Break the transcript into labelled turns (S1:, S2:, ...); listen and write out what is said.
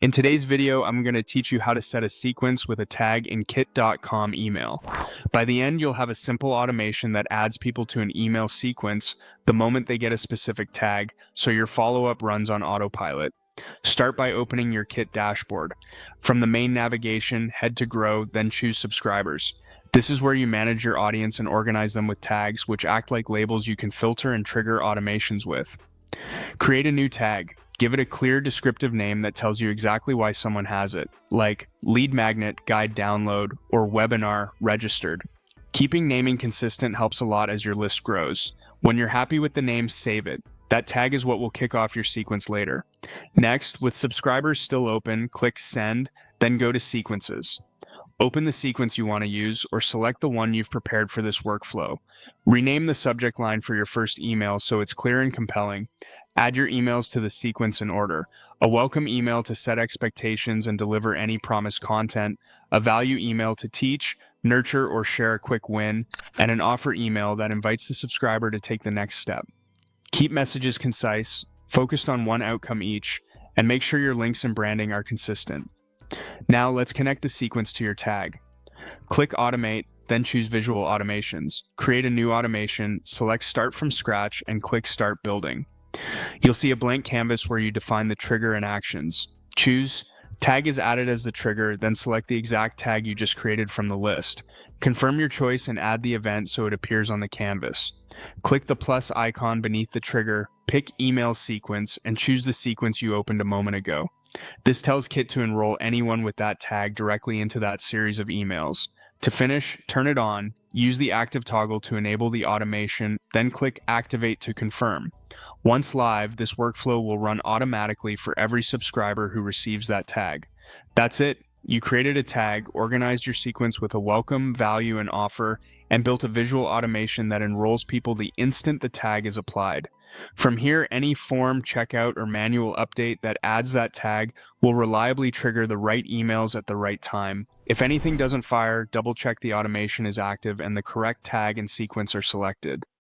S1: In today's video, I'm going to teach you how to set a sequence with a tag in kit.com email. By the end, you'll have a simple automation that adds people to an email sequence the moment they get a specific tag, so your follow-up runs on autopilot. Start by opening your Kit dashboard. From the main navigation, head to Grow, then choose Subscribers. This is where you manage your audience and organize them with tags, which act like labels you can filter and trigger automations with. Create a new tag. Give it a clear, descriptive name that tells you exactly why someone has it, like lead magnet, guide download, or webinar registered. Keeping naming consistent helps a lot as your list grows. When you're happy with the name, save it. That tag is what will kick off your sequence later. Next, with subscribers still open, click Send, then go to Sequences. Open the sequence you want to use, or select the one you've prepared for this workflow. Rename the subject line for your first email so it's clear and compelling. Add your emails to the sequence in order. A welcome email to set expectations and deliver any promised content, a value email to teach, nurture, or share a quick win, and an offer email that invites the subscriber to take the next step. Keep messages concise, focused on one outcome each, and make sure your links and branding are consistent. Now let's connect the sequence to your tag. Click Automate, then choose Visual Automations. Create a new automation, select Start from Scratch, and click Start Building. You'll see a blank canvas where you define the trigger and actions. Choose Tag is added as the trigger, then select the exact tag you just created from the list. Confirm your choice and add the event so it appears on the canvas. Click the plus icon beneath the trigger, pick Email Sequence, and choose the sequence you opened a moment ago. This tells Kit to enroll anyone with that tag directly into that series of emails. To finish, turn it on, use the active toggle to enable the automation, then click Activate to confirm. Once live, this workflow will run automatically for every subscriber who receives that tag. That's it. You created a tag, organized your sequence with a welcome, value, and offer, and built a visual automation that enrolls people the instant the tag is applied. From here, any form, checkout, or manual update that adds that tag will reliably trigger the right emails at the right time. If anything doesn't fire, double-check the automation is active and the correct tag and sequence are selected.